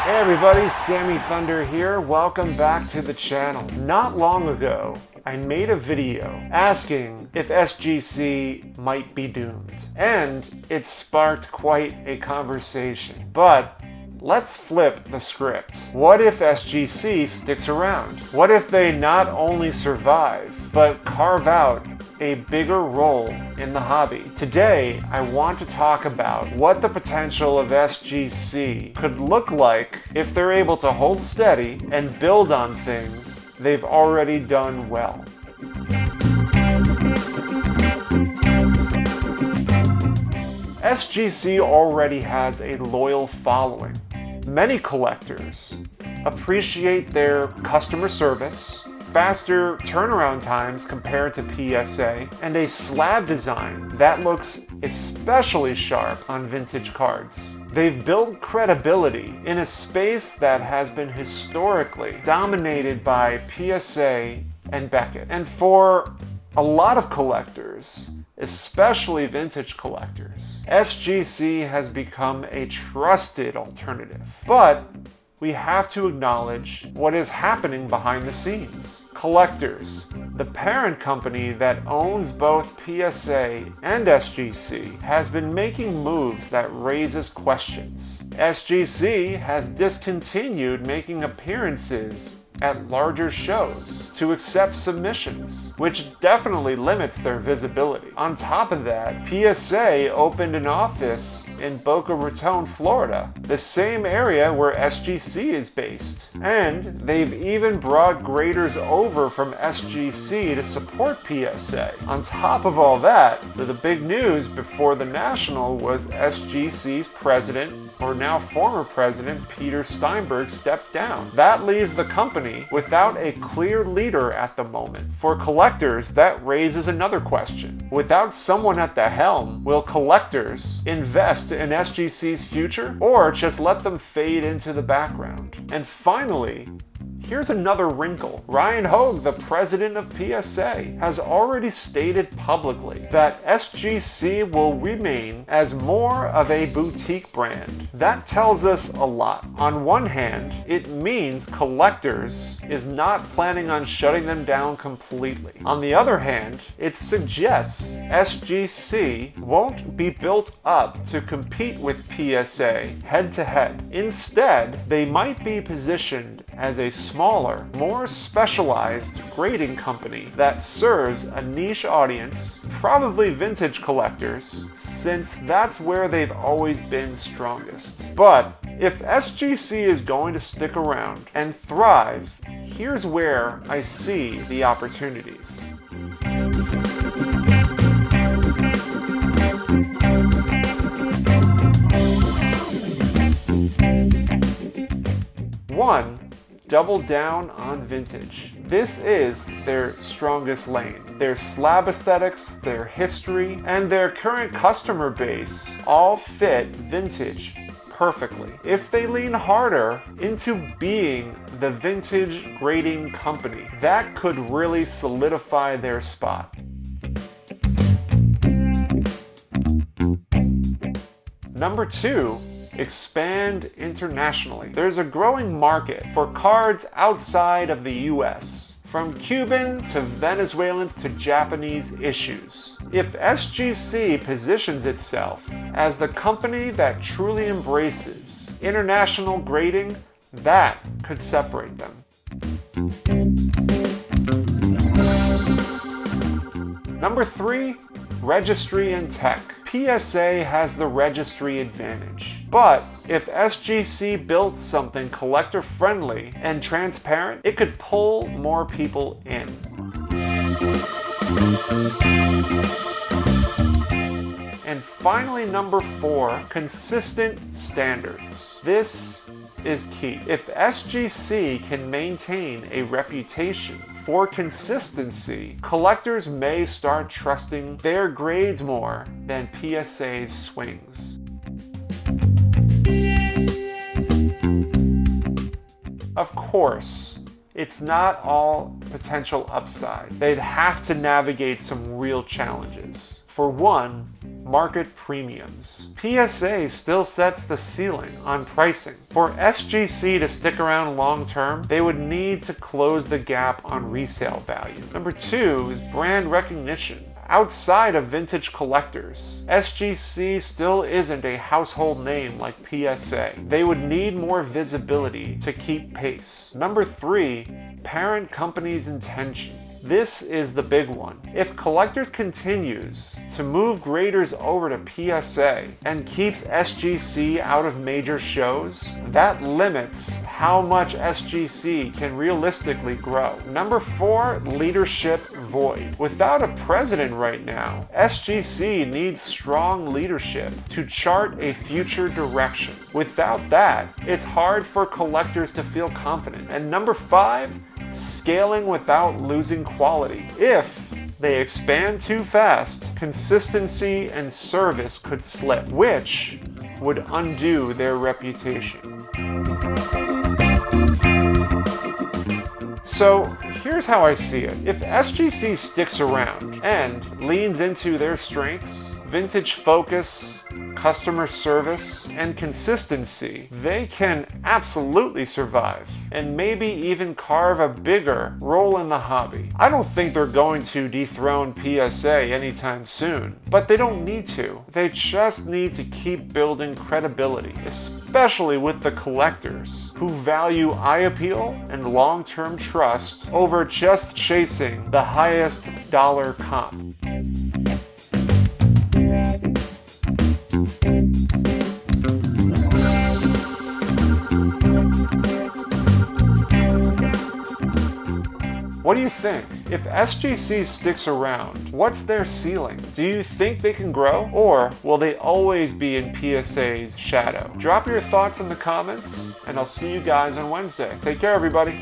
Hey everybody, Sammy Thunder here. Welcome back to the channel. Not long ago, I made a video asking if SGC might be doomed. And it sparked quite a conversation. But let's flip the script. What if SGC sticks around? What if they not only survive, but carve out a bigger role in the hobby? Today, I want to talk about what the potential of SGC could look like if they're able to hold steady and build on things they've already done well. SGC already has a loyal following. Many collectors appreciate their customer service, faster turnaround times compared to PSA, and a slab design that looks especially sharp on vintage cards. They've built credibility in a space that has been historically dominated by PSA and Beckett. And for a lot of collectors, especially vintage collectors, SGC has become a trusted alternative. But we have to acknowledge what is happening behind the scenes. Collectors, the parent company that owns both PSA and SGC, has been making moves that raises questions. SGC has discontinued making appearances at larger shows to accept submissions, which definitely limits their visibility. On top of that, PSA opened an office in Boca Raton, Florida, the same area where SGC is based. And they've even brought graders over from SGC to support PSA. On top of all that, the big news before the National was SGC's president, or now former president, Peter Steinberg, stepped down. That leaves the company without a clear leader at the moment. For collectors, that raises another question. Without someone at the helm, will collectors invest in SGC's future or just let them fade into the background? And finally, here's another wrinkle. Ryan Hoge, the president of PSA, has already stated publicly that SGC will remain as more of a boutique brand. That tells us a lot. On one hand, it means collectors is not planning on shutting them down completely. On the other hand, it suggests SGC won't be built up to compete with PSA head to head. Instead, they might be positioned as a smaller, more specialized grading company that serves a niche audience, probably vintage collectors, since that's where they've always been strongest. But if SGC is going to stick around and thrive, here's where I see the opportunities. One, double down on vintage. This is their strongest lane. Their slab aesthetics, their history, and their current customer base all fit vintage perfectly. If they lean harder into being the vintage grading company, that could really solidify their spot. Number two, expand internationally. There's a growing market for cards outside of the US, from Cuban to Venezuelans to Japanese issues. If SGC positions itself as the company that truly embraces international grading, that could separate them. Number three, registry and tech. PSA has the registry advantage. But if SGC built something collector-friendly and transparent, it could pull more people in. And finally, number four, consistent standards. This is key. If SGC can maintain a reputation for consistency, collectors may start trusting their grades more than PSA's swings. Of course, it's not all potential upside. They'd have to navigate some real challenges. For one, market premiums. PSA still sets the ceiling on pricing. For SGC to stick around long term, they would need to close the gap on resale value. Number 2 is brand recognition. Outside of vintage collectors, SGC still isn't a household name like PSA. They would need more visibility to keep pace. Number 3, parent company's intention. This is the big one. If Collectors continues to move graders over to PSA and keeps SGC out of major shows, that limits how much SGC can realistically grow. Number 4, leadership void. Without a president right now, SGC needs strong leadership to chart a future direction. Without that, it's hard for collectors to feel confident. And number 5, scaling without losing quality. If they expand too fast, consistency and service could slip, which would undo their reputation. So here's how I see it. If SGC sticks around and leans into their strengths, vintage focus, customer service, and consistency, they can absolutely survive and maybe even carve a bigger role in the hobby. I don't think they're going to dethrone PSA anytime soon, but they don't need to. They just need to keep building credibility, especially with the collectors who value eye appeal and long-term trust over just chasing the highest dollar comp. What do you think? If SGC sticks around, what's their ceiling? Do you think they can grow? Or will they always be in PSA's shadow? Drop your thoughts in the comments, and I'll see you guys on Wednesday. Take care, everybody.